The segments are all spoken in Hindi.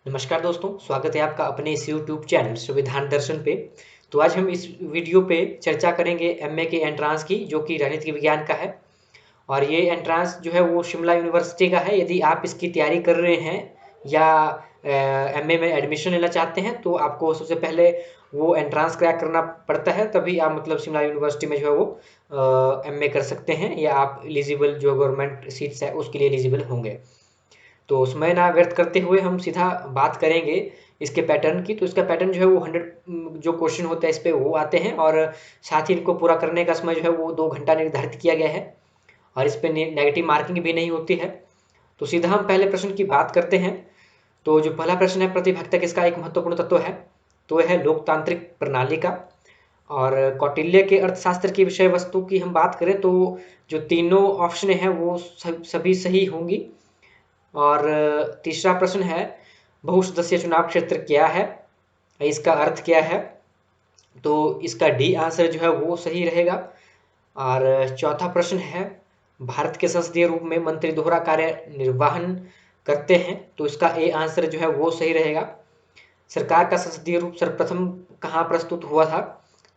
नमस्कार दोस्तों, स्वागत है आपका अपने इस यूट्यूब चैनल संविधान दर्शन पे। तो आज हम इस वीडियो पे चर्चा करेंगे एमए के एंट्रांस की, जो कि राजनीतिक विज्ञान का है। और ये एंट्रांस जो है वो शिमला यूनिवर्सिटी का है। यदि आप इसकी तैयारी कर रहे हैं या एमए में एडमिशन लेना चाहते हैं तो आपको सबसे पहले वो एंट्रांस क्रैक करना पड़ता है, तभी आप मतलब शिमला यूनिवर्सिटी में जो है वो एमए कर सकते हैं, या आप एलिजिबल जो गवर्नमेंट सीट्स है उसके लिए एलिजिबल होंगे। तो समय ना व्यर्थ करते हुए हम सीधा बात करेंगे इसके पैटर्न की। तो इसका पैटर्न जो है वो 100 जो क्वेश्चन होते हैं इस पे वो आते हैं, और साथ ही इनको पूरा करने का समय जो है वो 2 घंटा निर्धारित किया गया है, और इस पे नेगेटिव मार्किंग भी नहीं होती है। तो सीधा हम पहले प्रश्न की बात करते हैं। तो जो पहला प्रश्न है, प्रतिभक्ता किसका एक महत्वपूर्ण तत्व है? तो यह है लोकतांत्रिक प्रणाली का। और कौटिल्य के अर्थशास्त्र की विषय वस्तु की हम बात करें तो जो तीनों ऑप्शन है वो सभी सही होंगी। और तीसरा प्रश्न है, बहुसदस्यीय चुनाव क्षेत्र क्या है, इसका अर्थ क्या है? तो इसका डी आंसर जो है वो सही रहेगा। और चौथा प्रश्न है, भारत के संसदीय रूप में मंत्री दोहरा कार्य निर्वहन करते हैं, तो इसका ए आंसर जो है वो सही रहेगा। सरकार का संसदीय रूप सर्वप्रथम कहाँ प्रस्तुत हुआ था?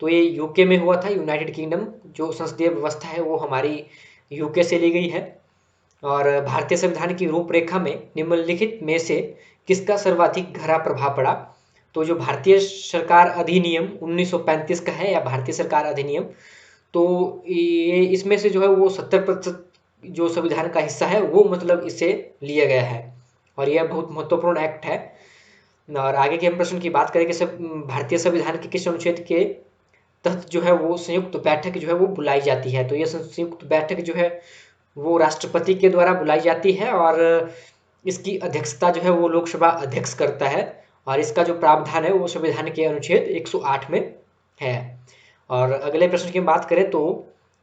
तो ये यूके में हुआ था, यूनाइटेड किंगडम। जो संसदीय व्यवस्था है वो हमारी यूके से ली गई है। और भारतीय संविधान की रूपरेखा में निम्नलिखित में से किसका सर्वाधिक गहरा प्रभाव पड़ा? तो जो भारतीय सरकार अधिनियम 1935 का है, या भारतीय सरकार अधिनियम, तो ये इसमें से जो है वो 70% जो संविधान का हिस्सा है वो मतलब इससे लिया गया है, और यह बहुत महत्वपूर्ण एक्ट है। और आगे के हम प्रश्न की बात करें कि सब भारतीय संविधान के किस अनुच्छेद के तहत जो है वो संयुक्त बैठक जो है वो बुलाई जाती है? तो ये संयुक्त बैठक जो है वो राष्ट्रपति के द्वारा बुलाई जाती है, और इसकी अध्यक्षता जो है वो लोकसभा अध्यक्ष करता है। और इसका जो प्रावधान है वो संविधान के अनुच्छेद 108 में है। और अगले प्रश्न की बात करें तो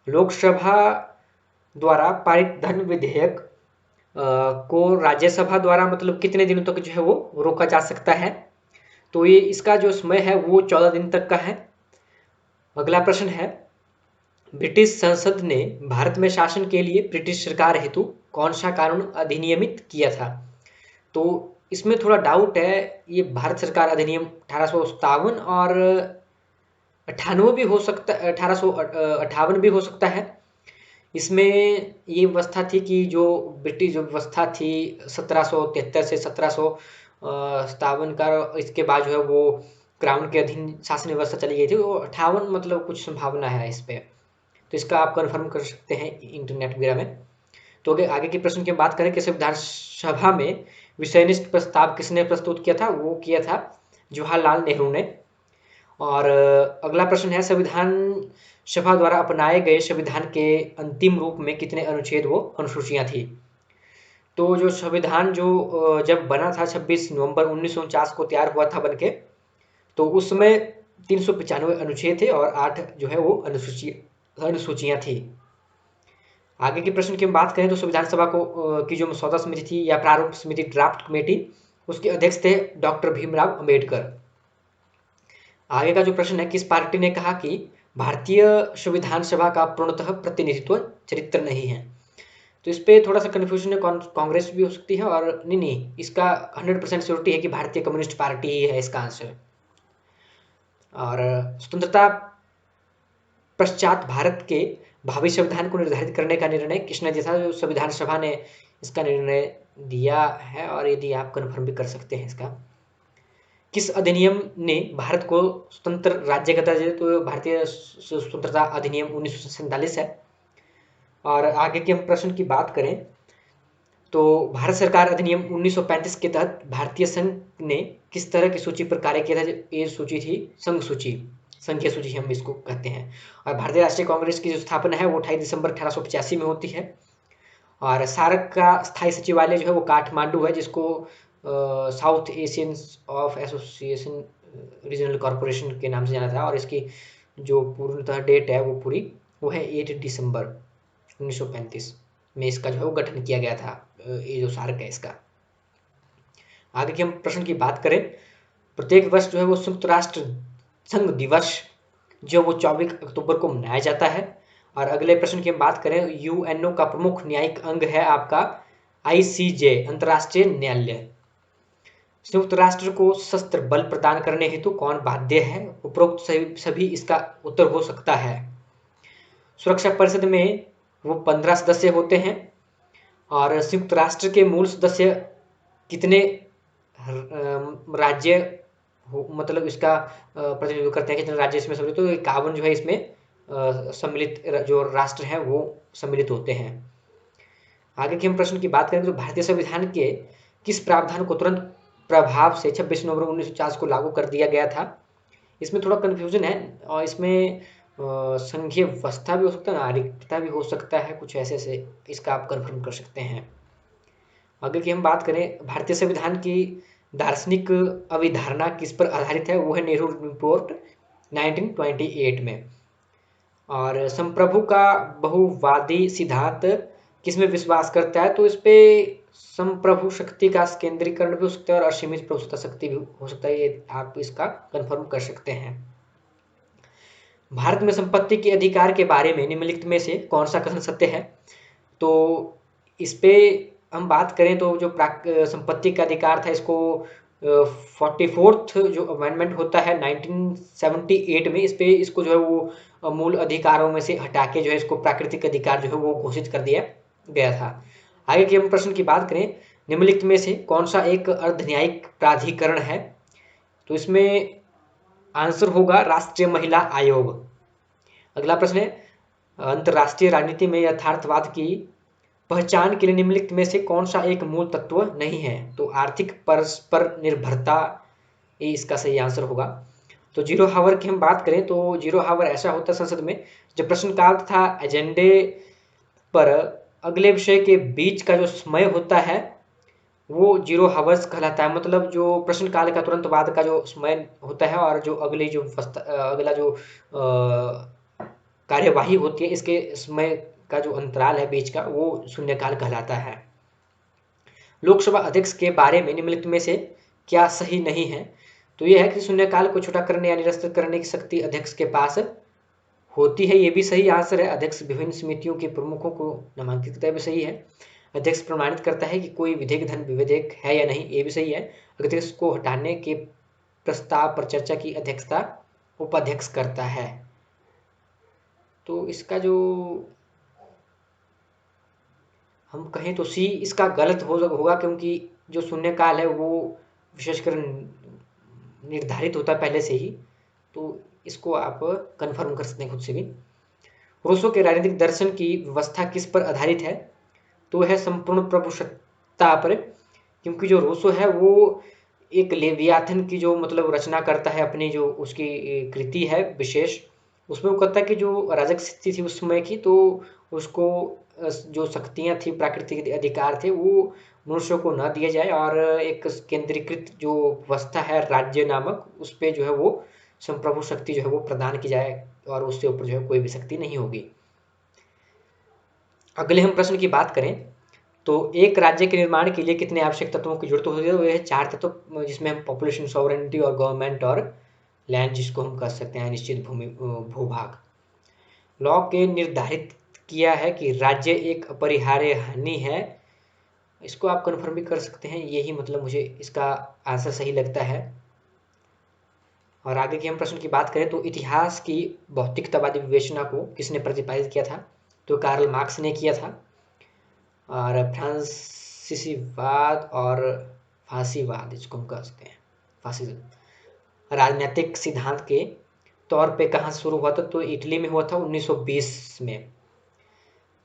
लोकसभा द्वारा पारित धन विधेयक को राज्यसभा द्वारा मतलब कितने दिनों तक जो है वो रोका जा सकता है? तो ये इसका जो समय है वो 14 दिन तक का है। अगला प्रश्न है, ब्रिटिश संसद ने भारत में शासन के लिए ब्रिटिश सरकार हेतु कौन सा कानून अधिनियमित किया था? तो इसमें थोड़ा डाउट है। ये भारत सरकार अधिनियम 1857 और 98 भी हो सकता, 1858 भी हो सकता है। इसमें ये व्यवस्था थी कि जो ब्रिटिश जो व्यवस्था थी 1773 से 1757 का, इसके बाद जो है वो क्राउन के अधीन शासन व्यवस्था चली गई थी। वो 58 मतलब कुछ संभावना है इस पे, तो इसका आप कंफर्म कर सकते हैं इंटरनेट वगैरह में। तो अगर आगे के प्रश्न की बात करें कि संविधान सभा में विषयनिष्ठ प्रस्ताव किसने प्रस्तुत किया था? वो किया था जवाहरलाल नेहरू ने। और अगला प्रश्न है, संविधान सभा द्वारा अपनाए गए संविधान के अंतिम रूप में कितने अनुच्छेद वो अनुसूचियां थी? तो जो संविधान जो जब बना था 26 नवंबर 1949 को तैयार हुआ था बनके, तो उस समय 395 अनुच्छेद थे और 8 जो है वो अनुसूचियां थी। आगे के प्रश्न की हम बात करें तो संविधान सभा की जो मसौदा समिति थी या प्रारूप समिति ड्राफ्ट कमेटी, उसके अध्यक्ष थे डॉक्टर भीमराव अंबेडकर। आगे का जो प्रश्न है, किस पार्टी ने कहा कि भारतीय संविधान सभा का पूर्णतः प्रतिनिधित्व चरित्र नहीं है? तो इस पे थोड़ा सा कन्फ्यूजन है, कांग्रेस भी हो सकती है, और नहीं नहीं, इसका 100% श्योरिटी है कि भारतीय कम्युनिस्ट पार्टी ही है इसका आंसर। और स्वतंत्रता पश्चात भारत के भावी संविधान को निर्धारित करने का निर्णय किसने दिया था? जो संविधान सभा ने इसका निर्णय दिया है, और यदि आप कन्फर्म भी कर सकते हैं इसका। किस अधिनियम ने भारत को स्वतंत्र राज्य का दर्जा दिया? तो भारतीय स्वतंत्रता अधिनियम 1947 है। और आगे के हम प्रश्न की बात करें तो भारत सरकार अधिनियम 1935 के तहत भारतीय संघ ने किस तरह की सूची पर कार्य किया था? ये सूची थी संघ सूची, संघीय सूची हम इसको कहते हैं। और भारतीय राष्ट्रीय कांग्रेस की जो स्थापना है वो 28 दिसंबर 1885 में होती है। और सार्क का स्थायी सचिवालय जो है वो काठमांडू है, जिसको south Asian of association regional corporation के नाम से जाना था। और इसकी जो पूर्णतः डेट है वो पूरी वो है 8 दिसंबर 1935 में इसका जो है वो गठन किया गया था, ये जो सार्क है इसका। आगे के हम प्रश्न की बात करें, प्रत्येक वर्ष जो है वो संयुक्त राष्ट्र संघ दिवस जो वो 24 अक्टूबर को मनाया जाता है। और अगले प्रश्न की हम बात करें, यूएनओ का प्रमुख न्यायिक अंग है आपका आईसीजे, अंतर्राष्ट्रीय न्यायालय। संयुक्त राष्ट्र को सशस्त्र बल प्रदान करने हेतु कौन बाध्य है? उपरोक्त सभी इसका उत्तर हो सकता है। सुरक्षा परिषद में वो 15 सदस्य होते हैं। और संयुक्त राष्ट्र के मूल सदस्य कितने राज्य मतलब इसका प्रतिनिधित्व करते हैं, कितने राज्य इसमें सम्मिलित? तो 51 जो है इसमें सम्मिलित जो राष्ट्र हैं वो सम्मिलित होते हैं। आगे के हम प्रश्न की बात करें तो भारतीय संविधान के किस प्रावधान को तुरंत प्रभाव से 26 नवंबर 1950 को लागू कर दिया गया था? इसमें थोड़ा कन्फ्यूजन है और इसमें संघीय व्यवस्था भी हो सकता है, नागरिकता भी हो सकता है, कुछ ऐसे से इसका आप कन्फर्म कर सकते हैं। आगे की हम बात करें, भारतीय संविधान की दार्शनिक अवधारणा किस पर आधारित है? वो है नेहरू रिपोर्ट 1928 में। और संप्रभु का बहुवादी सिद्धांत किसमें विश्वास करता है? तो इस पे संप्रभु शक्ति का केंद्रीकरण भी हो सकता है और असीमित प्रभुसत्ता शक्ति भी हो सकता है, ये आप इसका कन्फर्म कर सकते हैं। भारत में संपत्ति के अधिकार के बारे में निम्नलिखित में से कौन सा कथन सत्य है? तो इस पे हम बात करें तो जो संपत्ति का अधिकार था, इसको 44th जो अमेंडमेंट होता है 1978 में, इस पे इसको जो है वो मूल अधिकारों में से हटा के जो है इसको प्राकृतिक अधिकार जो है वो घोषित कर दिया गया था। आगे के हम प्रश्न की बात करें, निम्नलिखित में से कौन सा एक अर्धन्यायिक प्राधिकरण है? तो इसमें आंसर होगा राष्ट्रीय महिला आयोग। अगला प्रश्न है, अंतरराष्ट्रीय राजनीति में यथार्थवाद की पहचान के लिए निम्नलिखित में से कौन सा एक मूल तत्व नहीं है? तो आर्थिक परस्पर निर्भरता ये इसका सही आंसर होगा। तो जीरो हावर की हम बात करें तो जीरो हावर ऐसा होता है संसद में जब प्रश्नकाल तथा एजेंडे पर अगले विषय के बीच का जो समय होता है वो जीरो हावर्स कहलाता है। मतलब जो प्रश्नकाल का तुरंत बाद का जो समय होता है और जो अगली जो अगला जो कार्यवाही होती है इसके समय का जो अंतराल है बीच का वो शून्यकाल कहलाता है। लोकसभा अध्यक्ष के बारे में निम्नलिखित में से क्या सही नहीं है? तो यह है कि शून्यकाल को छोटा करने या निरस्त करने की शक्ति अध्यक्ष के पास होती है, ये भी सही आंसर है। अध्यक्ष विभिन्न समितियों के प्रमुखों को नामांकित करता है, भी सही है। अध्यक्ष प्रमाणित करता है कि कोई विधेयक धन विधेयक है या नहीं, ये भी सही है। अध्यक्ष को हटाने के प्रस्ताव पर चर्चा की अध्यक्षता उपाध्यक्ष करता है। तो इसका जो हम कहें तो सी इसका गलत होगा, क्योंकि जो शून्यकाल है वो विशेषकर निर्धारित होता है पहले से ही। तो इसको आप कंफर्म कर सकते हैं खुद से भी। रूसो के राजनीतिक दर्शन की व्यवस्था किस पर आधारित है? तो है संपूर्ण प्रभुसत्ता पर, क्योंकि जो रूसो है वो एक लेवियाथन की जो मतलब रचना करता है, अपनी जो उसकी कृति है विशेष, उसमें वो कहता है कि जो अराजक स्थिति थी उस समय की, तो उसको जो शक्तियाँ थी, प्राकृतिक अधिकार थे, वो मनुष्य को न दिया जाए और एक केंद्रीकृत जो व्यवस्था है राज्य नामक, उस पर जो है वो संप्रभु शक्ति जो है वो प्रदान की जाए और उससे ऊपर जो है कोई भी शक्ति नहीं होगी। अगले हम प्रश्न की बात करें तो एक राज्य के निर्माण के लिए कितने आवश्यक तत्वों की जरूरत होती है? तो यह 4 तत्व, जिसमें हम पॉपुलेशन, सॉवरेनिटी और गवर्नमेंट और लैंड जिसको हम कह सकते हैं निश्चित भूभाग। लॉ के निर्धारित किया है कि राज्य एक अपरिहार्य हानि है, इसको आप कन्फर्म भी कर सकते हैं, यही मतलब मुझे इसका आंसर सही लगता है। और आगे की हम प्रश्न की बात करें तो इतिहास की भौतिकतावादी विवेचना को किसने प्रतिपादित किया था? तो कार्ल मार्क्स ने किया था। और फ्रांसीसीवाद और फांसीवाद इसको हम कह सकते हैं, फासिज्म राजनीतिक सिद्धांत के तौर पे कहाँ शुरू हुआ था? तो इटली में हुआ था 1920 में।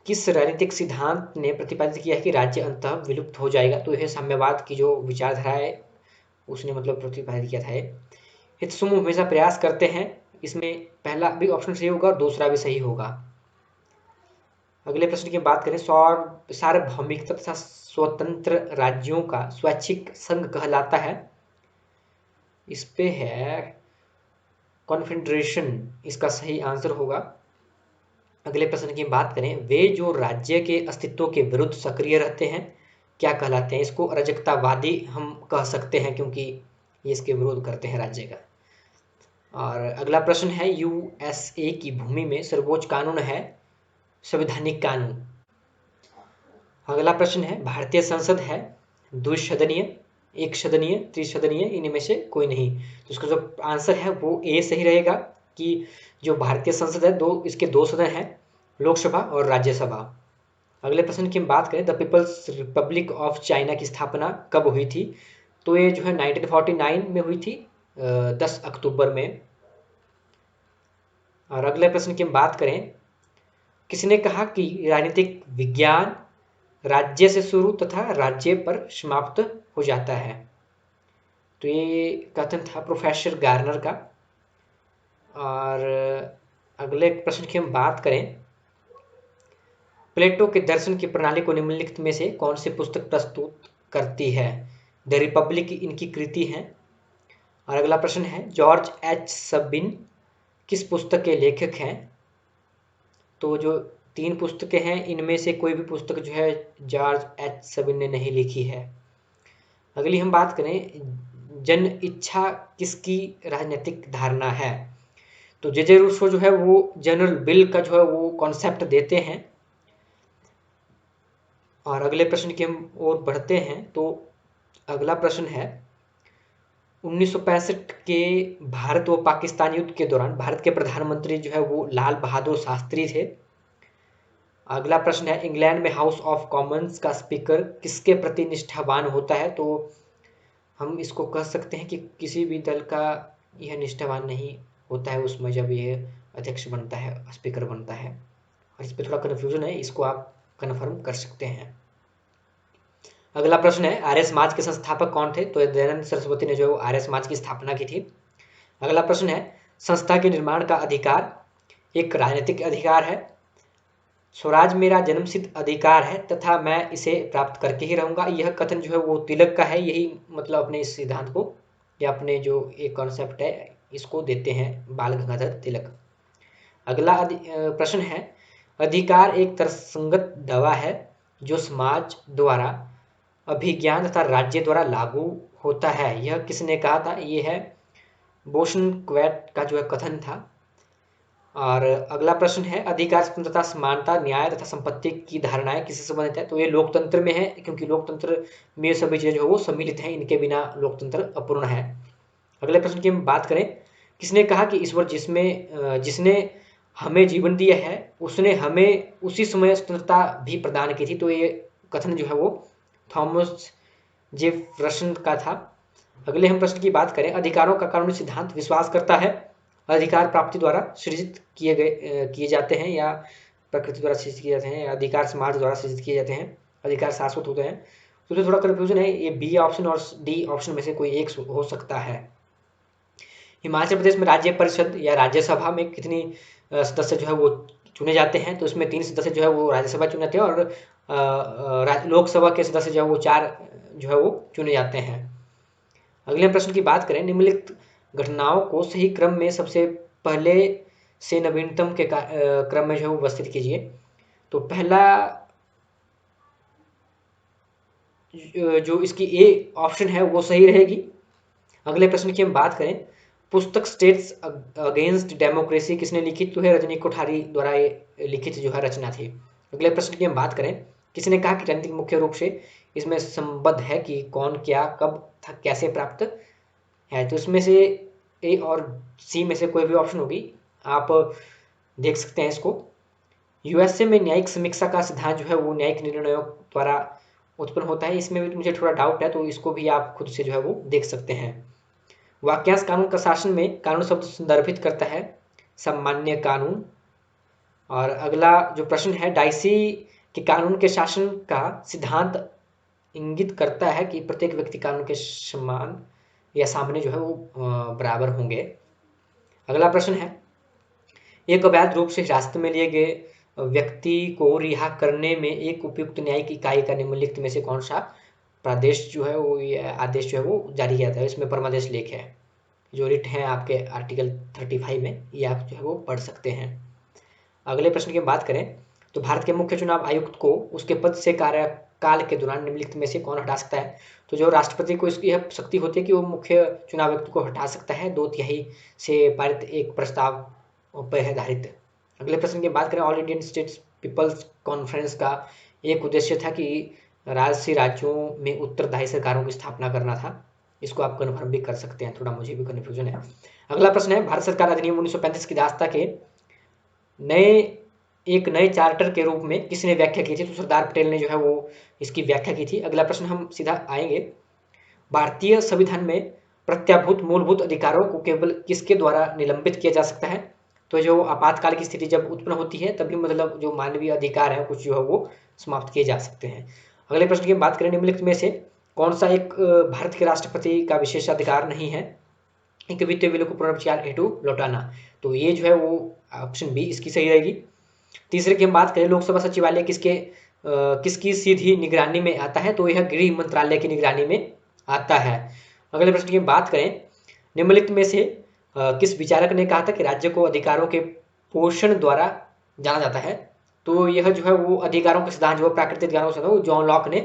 किस राजनीतिक सिद्धांत ने प्रतिपादित किया है कि राज्य अंततः विलुप्त हो जाएगा? तो यह साम्यवाद की जो विचारधारा है उसने मतलब प्रतिपादित किया था। हित समूह हमेशा प्रयास करते हैं, इसमें पहला भी ऑप्शन सही होगा और दूसरा भी सही होगा। अगले प्रश्न की बात करें, सार्वभौमिकता तथा स्वतंत्र राज्यों का स्वैच्छिक संघ कहलाता है, इस पे है कॉन्फेडरेशन, इसका सही आंसर होगा। अगले प्रश्न की बात करें, वे जो राज्य के अस्तित्व के विरुद्ध सक्रिय रहते हैं क्या कहलाते हैं? इसको अराजकतावादी हम कह सकते हैं, क्योंकि ये इसके विरोध करते हैं राज्य का। और अगला प्रश्न है, यूएसए की भूमि में सर्वोच्च कानून है संवैधानिक कानून। अगला प्रश्न है, भारतीय संसद है द्विसदनीय एक सदनीय, त्रिसदनीय, इनमें में से कोई नहीं। तो इसका जो आंसर है वो ए सही रहेगा कि जो भारतीय संसद है इसके दो सदन हैं, लोकसभा और राज्यसभा। अगले प्रश्न की हम बात करें, the People's Republic of China की स्थापना कब हुई थी? तो ये जो है 1949 में हुई थी, 10 अक्टूबर में। और अगले प्रश्न की हम बात करें, किसने कहा कि राजनीतिक विज्ञान राज्य से शुरू तथा राज्य पर समाप्त हो जाता है? तो ये कथन था प्रोफेसर गार्नर का। और अगले प्रश्न की हम बात करें, प्लेटो के दर्शन की प्रणाली को निम्नलिखित में से कौन सी पुस्तक प्रस्तुत करती है? द रिपब्लिक इनकी कृति है। और अगला प्रश्न है, जॉर्ज एच सबिन किस पुस्तक के लेखक हैं? तो जो 3 पुस्तकें हैं इनमें से कोई भी पुस्तक जो है जॉर्ज एच सबिन ने नहीं लिखी है। अगली हम बात करें, जन इच्छा किसकी राजनीतिक धारणा है? तो जे रूसो जो है वो जनरल बिल का जो है वो कॉन्सेप्ट देते हैं। और अगले प्रश्न की हम ओर बढ़ते हैं। तो अगला प्रश्न है, 1965 के भारत व पाकिस्तान युद्ध के दौरान भारत के प्रधानमंत्री जो है वो लाल बहादुर शास्त्री थे। अगला प्रश्न है, इंग्लैंड में हाउस ऑफ कॉमन्स का स्पीकर किसके प्रति निष्ठावान होता है? तो हम इसको कह सकते हैं कि किसी भी दल का यह निष्ठावान नहीं होता है उसमें जब यह अध्यक्ष बनता है, स्पीकर बनता है। और इस पर थोड़ा कन्फ्यूजन है, इसको आप कन्फर्म कर सकते हैं। अगला प्रश्न है, आर्य समाज के संस्थापक कौन थे? तो दयानंद सरस्वती ने जो आर्य समाज की स्थापना की थी। अगला प्रश्न है, संस्था के निर्माण का अधिकार एक राजनीतिक अधिकार है। स्वराज मेरा जन्मसिद्ध अधिकार है तथा मैं इसे प्राप्त करके ही रहूंगा। यह कथन जो है वो तिलक का है। यही मतलब अपने इस सिद्धांत को या अपने जो एक कॉन्सेप्ट है इसको देते हैं बाल गंगाधर तिलक। अगला प्रश्न है, अधिकार एक तर्कसंगत दावा है जो समाज द्वारा, अभिज्ञान तथा राज्य द्वारा लागू होता है। यह किसने कहा था? यह है बोशनक्वेट का जो है कथन था। और अगला प्रश्न है, अधिकार, स्वतंत्रता, समानता, न्याय तथा संपत्ति की धारणाएं किससे संबंधित है? तो ये लोकतंत्र में है, क्योंकि लोकतंत्र में सभी चीजें जो है वो सम्मिलित हैं, इनके बिना लोकतंत्र अपूर्ण है। अगले प्रश्न की हम बात करें, किसने कहा कि ईश्वर जिसने हमें जीवन दिया है उसने हमें उसी समय स्वतंत्रता भी प्रदान की थी? तो ये कथन जो है वो थॉमस जेफरसन का था। अगले हम प्रश्न की बात करें, अधिकारों का कानूनी सिद्धांत विश्वास करता है अधिकार प्राप्ति द्वारा सृजित किए जाते हैं या प्रकृति द्वारा सृजित किए जाते हैं, या अधिकार समाज द्वारा सृजित किए जाते हैं, अधिकार शाश्वत होते हैं। तो उसमें थोड़ा कन्फ्यूजन है, ये बी ऑप्शन और डी ऑप्शन में से कोई एक हो सकता है। हिमाचल प्रदेश में राज्य परिषद या राज्यसभा में कितनी सदस्य जो है वो चुने जाते हैं? तो इसमें 3 सदस्य जो है वो राज्यसभा चुने जाते हैं और लोकसभा के सदस्य जो है वो 4 जो है वो चुने जाते हैं। अगले प्रश्न की बात करें, निम्नलिखित घटनाओं को सही क्रम में सबसे पहले से नवीनतम के क्रम में जो है वो व्यवस्थित कीजिए। तो पहला जो इसकी ए ऑप्शन है वो सही रहेगी। अगले प्रश्न की हम बात करें, पुस्तक स्टेट्स अगेंस्ट डेमोक्रेसी किसने लिखी? तो है रजनी कोठारी द्वारा ये लिखित जो है रचना थी। अगले प्रश्न की हम बात करें, किसने कहा कि राजनीतिक मुख्य रूप से इसमें संबद्ध है कि कौन क्या कब कैसे प्राप्त है? तो इसमें से ए और सी में से कोई भी ऑप्शन होगी, आप देख सकते हैं इसको। यूएसए में न्यायिक समीक्षा का सिद्धांत जो है वो न्यायिक निर्णयों द्वारा उत्पन्न होता है। इसमें भी मुझे थोड़ा डाउट है, तो इसको भी आप खुद से जो है वो देख सकते हैं। वाक्यांश कानून का शासन में कानून शब्द संदर्भित करता है सामान्य कानून। और अगला जो प्रश्न है, डाइसी के कानून के शासन का सिद्धांत इंगित करता है कि प्रत्येक व्यक्ति कानून के समान या सामने जो है वो बराबर होंगे। अगला प्रश्न है, एक अवैध रूप से हिरासत में लिए गए व्यक्ति को रिहा करने में एक उपयुक्त न्यायिक इकाई का निम्नलिखित में से कौन सा प्रादेश जो है वो आदेश जो है वो जारी किया था? इसमें परमादेश लेख है, जो रिट है आपके आर्टिकल 35 में, ये आप जो है वो पढ़ सकते हैं। अगले प्रश्न की बात करें, तो भारत के मुख्य चुनाव आयुक्त को उसके पद से कार्यकाल के दौरान निम्नलिखित में से कौन हटा सकता है? तो जो राष्ट्रपति को इसकी यह शक्ति होती है कि वो मुख्य चुनाव आयुक्त को हटा सकता है 2/3 से पारित एक प्रस्ताव पर आधारित। अगले प्रश्न की बात करें, All Indian States People's Conference का एक उद्देश्य था कि राजसी राज्यों में उत्तरदायी सरकारों की स्थापना करना था। इसको आप कन्फर्म भी कर सकते हैं, थोड़ा मुझे भी कन्फ्यूजन है। अगला प्रश्न है, भारत सरकार अधिनियम 1935 की दास्ता के नए चार्टर के रूप में किसने व्याख्या की थी? तो सरदार पटेल ने जो है वो इसकी व्याख्या की थी। अगला प्रश्न हम सीधा आएंगे, भारतीय संविधान में प्रत्याभूत मूलभूत अधिकारों को केवल किसके द्वारा निलंबित किया जा सकता है? तो जो आपातकाल की स्थिति जब उत्पन्न होती है तभी मतलब जो मानवीय अधिकार है कुछ जो है वो समाप्त किए जा सकते हैं। अगले प्रश्न की बात करें, निम्नलिखित में से कौन सा एक भारत के राष्ट्रपति का विशेषाधिकार नहीं है? एक वित्तीय बिलों को पुनर्विचार हेतु लौटाना। तो ये जो है वो ऑप्शन बी इसकी सही रहेगी। तीसरे की हम बात करें, लोकसभा सचिवालय किसकी सीधी निगरानी में आता है? तो यह गृह मंत्रालय की निगरानी में आता है। अगले प्रश्न की बात करें, निम्नलिखित में से किस विचारक ने कहा था कि राज्य को अधिकारों के पोषण द्वारा जाना जाता है? तो यह जो है वो अधिकारों के सिद्धांत जो प्राकृतिक अधिकारों से वो जॉन लॉक ने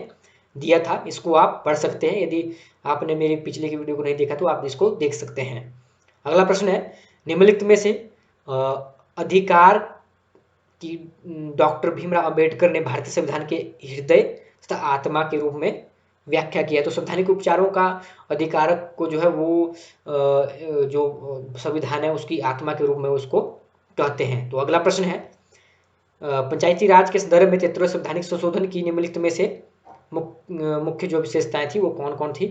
दिया था। इसको आप पढ़ सकते हैं, यदि आपने मेरी पिछले की वीडियो को नहीं देखा तो आप इसको देख सकते हैं। अगला प्रश्न है, निम्नलिखित में से अधिकार की डॉक्टर भीमराव अंबेडकर ने भारतीय संविधान के हृदय तथा आत्मा के रूप में व्याख्या किया। तो संवैधानिक उपचारों का अधिकारक को जो है वो जो संविधान है उसकी आत्मा के रूप में उसको कहते हैं। तो अगला प्रश्न है, पंचायती राज के संदर्भ में 73वें संवैधानिक संशोधन की निम्नलिखित में से मुख्य जो विशेषताएं थी वो कौन कौन थी?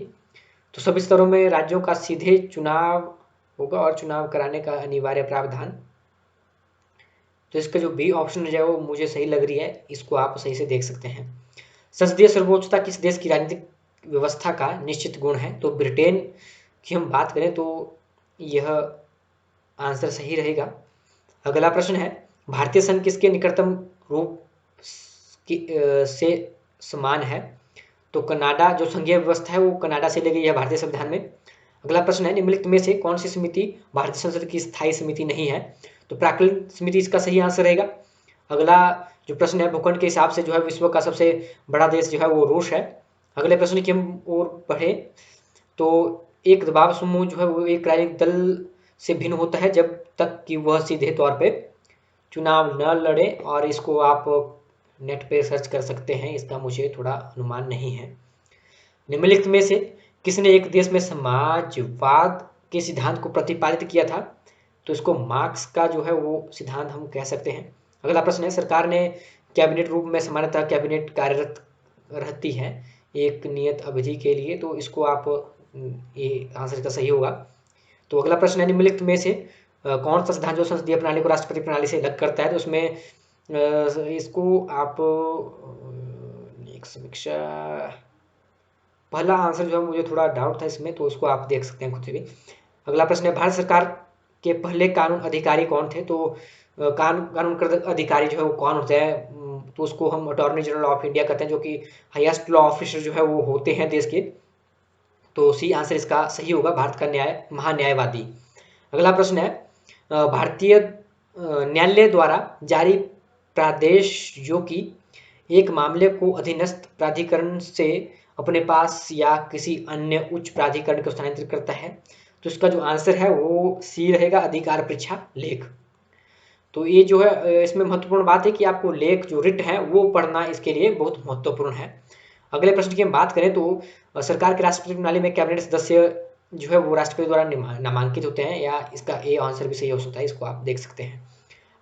तो सभी स्तरों में राज्यों का सीधे चुनाव होगा और चुनाव कराने का अनिवार्य प्रावधान। तो इसका जो बी ऑप्शन जो है वो मुझे सही लग रही है, इसको आप सही से देख सकते हैं। संसदीय सर्वोच्चता किस देश की राजनीतिक व्यवस्था का निश्चित गुण है? तो ब्रिटेन की हम बात करें तो यह आंसर सही रहेगा। अगला प्रश्न है, भारतीय संघ किसके निकटतम रूप से समान है? तो कनाडा जो संघीय व्यवस्था है वो कनाडा से ली गई है भारतीय संविधान में। अगला प्रश्न है, निम्नलिखित में से कौन सी समिति भारतीय संसद की स्थायी समिति नहीं है? तो प्राक्कलन समिति इसका सही आंसर रहेगा। अगला जो प्रश्न है, भूखंड के हिसाब से जो है विश्व का सबसे बड़ा देश जो है वो रूस है। अगले प्रश्न की हम और पढ़े तो एक दबाव समूह जो है वो एक राजनीतिक दल से भिन्न होता है जब तक कि वह सीधे तौर पे चुनाव न लड़े, और इसको आप नेट पे सर्च कर सकते हैं, इसका मुझे थोड़ा अनुमान नहीं है। निम्नलिखित में से किसने एक देश में समाजवाद के सिद्धांत को प्रतिपादित किया था? तो इसको मार्क्स का जो है वो सिद्धांत हम कह सकते हैं। अगला प्रश्न है, सरकार ने कैबिनेट रूप में सामान्यतः कैबिनेट कार्यरत रहती है एक नियत अवधि के लिए। तो इसको आप ये आंसर का सही होगा। तो अगला प्रश्न है, निम्नलिखित में से कौन सा सिद्धांत जो संसदीय प्रणाली को राष्ट्रपति प्रणाली से अलग करता है? तो उसमें इसको आप एक समीक्षा, पहला आंसर जो है मुझे थोड़ा डाउट था इसमें, तो उसको आप देख सकते हैं खुद से भी। अगला प्रश्न है, भारत सरकार के पहले कानून अधिकारी कौन थे? तो कानून अधिकारी जो है वो कौन होते हैं? तो उसको हम अटॉर्नी जनरल ऑफ इंडिया कहते हैं, जो कि हाईएस्ट लॉ ऑफिसर जो है वो होते हैं देश के। तो सी आंसर इसका सही होगा, भारत का महान्यायवादी। अगला प्रश्न है, भारतीय न्यायालय द्वारा जारी प्रादेश जो कि एक मामले को अधीनस्थ प्राधिकरण से अपने पास या किसी अन्य उच्च प्राधिकरण को स्थानांतरित करता है, तो इसका जो आंसर है वो सी रहेगा, अधिकार परीक्षा लेख। तो ये जो है इसमें महत्वपूर्ण बात है कि आपको लेख जो रिट है वो पढ़ना इसके लिए बहुत महत्वपूर्ण है। अगले प्रश्न की हम बात करें तो सरकार के राष्ट्रपति प्रणाली में कैबिनेट सदस्य जो है वो राष्ट्रपति द्वारा नामांकित होते हैं, या इसका ए आंसर भी सही हो सकता है, इसको आप देख सकते हैं।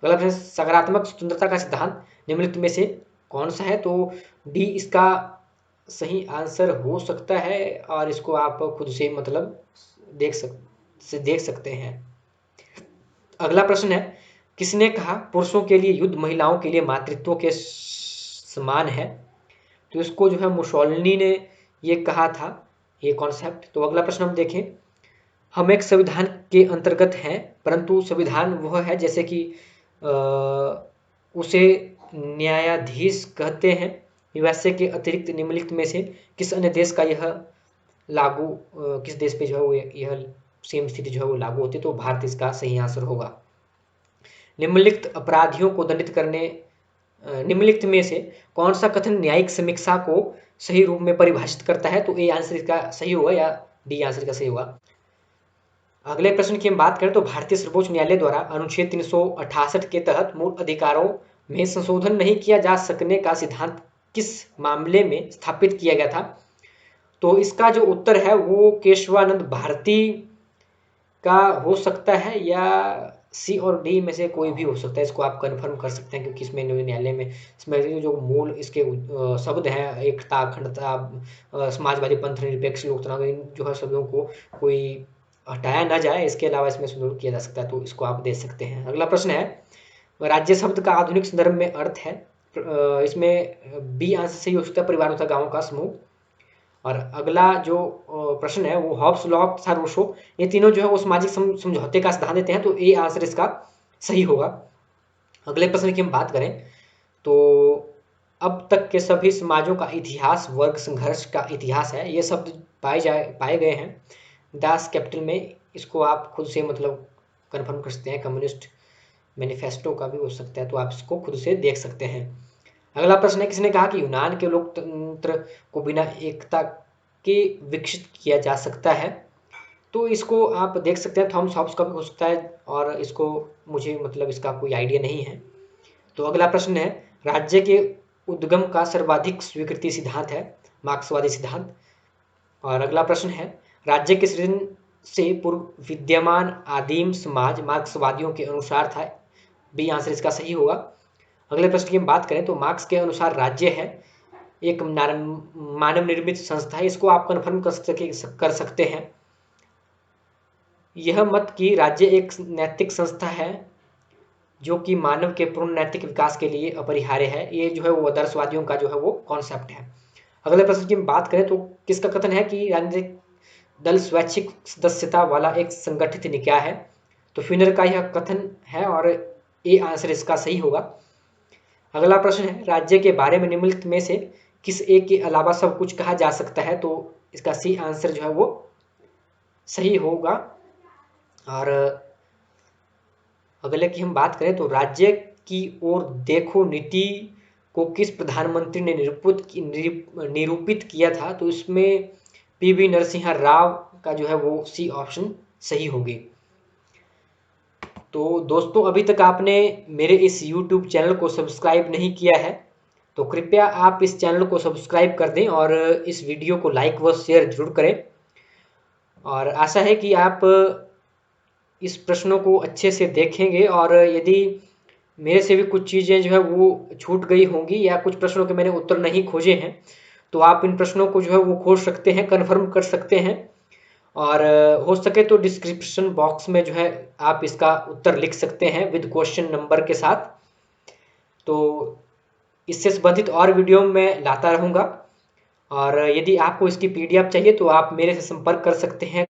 अगला प्रश्न, सकारात्मक स्वतंत्रता का सिद्धांत निम्नलिखित में से कौन सा है? तो डी इसका सही आंसर हो सकता है, और इसको आप खुद से मतलब देख सकते हैं। अगला प्रश्न है, किसने कहा पुरुषों के लिए युद्ध महिलाओं के लिए मातृत्व के समान है? तो इसको जो है मुसोलिनी ने ये कहा था, ये कॉन्सेप्ट। तो अगला प्रश्न हम देखें, हम एक संविधान के अंतर्गत हैं, परंतु संविधान वह है जैसे कि उसे न्यायाधीश कहते हैं, वैसे के अतिरिक्त निम्नलिखित में से किस अन्य देश का यह लागू किस देश पे जो है वो यह सेम स्थिति जो है वो लागू होती है? तो भारत इसका सही आंसर होगा। निम्नलिखित अपराधियों को दंडित करने निम्नलिखित में से कौन सा कथन न्यायिक समीक्षा को सही रूप में परिभाषित करता है? तो ए आंसर इसका सही होगा, या डी आंसर का सही होगा। अगले प्रश्न की हम बात करें तो भारतीय सर्वोच्च न्यायालय द्वारा अनुच्छेद 368 के तहत मूल अधिकारों में संशोधन नहीं किया जा सकने का सिद्धांत किस मामले में स्थापित किया गया था? तो इसका जो उत्तर है वो केशवानंद भारती का हो सकता है, या सी और डी में से कोई भी हो सकता है। इसको आप कंफर्म कर सकते हैं क्योंकि इसमें न्यायालय में इसमें जो मूल इसके शब्द हैं, एकता, अखंडता, समाजवादी पंथ, निरपेक्ष, लोकतंत्र, इन जो है शब्दों को कोई हटाया ना जाए, इसके अलावा इसमें सुधार किया जा सकता है, तो इसको आप दे सकते हैं। अगला प्रश्न है, राज्य शब्द का आधुनिक संदर्भ में अर्थ है। इसमें बी आंसर सही हो सकता है, परिवार तथा गाँव का समूह। और अगला जो प्रश्न है वो हॉब्स, लॉक तथा रूसो, ये तीनों जो है वो सामाजिक समझौते का सिद्धांत देते हैं, तो ए आंसर इसका सही होगा। अगले प्रश्न की हम बात करें तो अब तक के सभी समाजों का इतिहास वर्ग संघर्ष का इतिहास है, ये शब्द पाए गए हैं दास कैपिटल में। इसको आप खुद से मतलब कन्फर्म कर सकते हैं, कम्युनिस्ट मैनिफेस्टो का भी हो सकता है, तो आप इसको खुद से देख सकते हैं। अगला प्रश्न है, किसने कहा कि यूनान के लोकतंत्र को बिना एकता के विकसित किया जा सकता है? तो इसको आप देख सकते हैं, थॉमस हॉब्स का भी हो सकता है, और इसको मुझे मतलब इसका कोई आइडिया नहीं है। तो अगला प्रश्न है, राज्य के उद्गम का सर्वाधिक स्वीकृति सिद्धांत है मार्क्सवादी सिद्धांत। और अगला प्रश्न है, राज्य के सृजन से पूर्व विद्यमान आदिम समाज मार्क्सवादियों के अनुसार था। बी आंसर इसका सही होगा। अगले प्रश्न की हम बात करें तो मार्क्स के अनुसार राज्य है एक मानव निर्मित संस्था है, इसको आप कन्फर्म कर सकते हैं। यह मत कि राज्य एक नैतिक संस्था है जो कि मानव के पूर्ण नैतिक विकास के लिए अपरिहार्य है, ये जो है वो आदर्शवादियों का जो है वो कॉन्सेप्ट है। अगले प्रश्न की हम बात करें तो किसका कथन है कि राजनीतिक दल स्वैच्छिक सदस्यता वाला एक संगठित निकाय है? तो फिनर का यह कथन है और ए आंसर इसका सही होगा। अगला प्रश्न है, राज्य के बारे में निम्नलिखित में से किस एक के अलावा सब कुछ कहा जा सकता है? तो इसका सी आंसर जो है वो सही होगा। और अगले की हम बात करें तो राज्य की ओर देखो नीति को किस प्रधानमंत्री ने निरूपित किया था? तो इसमें पीवी नरसिम्हा राव का जो है वो सी ऑप्शन सही होगी। तो दोस्तों, अभी तक आपने मेरे इस YouTube चैनल को सब्सक्राइब नहीं किया है तो कृपया आप इस चैनल को सब्सक्राइब कर दें और इस वीडियो को लाइक व शेयर जरूर करें। और आशा है कि आप इस प्रश्नों को अच्छे से देखेंगे, और यदि मेरे से भी कुछ चीज़ें जो है वो छूट गई होंगी या कुछ प्रश्नों के मैंने उत्तर नहीं खोजे हैं तो आप इन प्रश्नों को जो है वो खोज सकते हैं, कन्फर्म कर सकते हैं। और हो सके तो डिस्क्रिप्शन बॉक्स में जो है आप इसका उत्तर लिख सकते हैं विद क्वेश्चन नंबर के साथ। तो इससे संबंधित और वीडियो मैं लाता रहूँगा, और यदि आपको इसकी PDF चाहिए तो आप मेरे से संपर्क कर सकते हैं।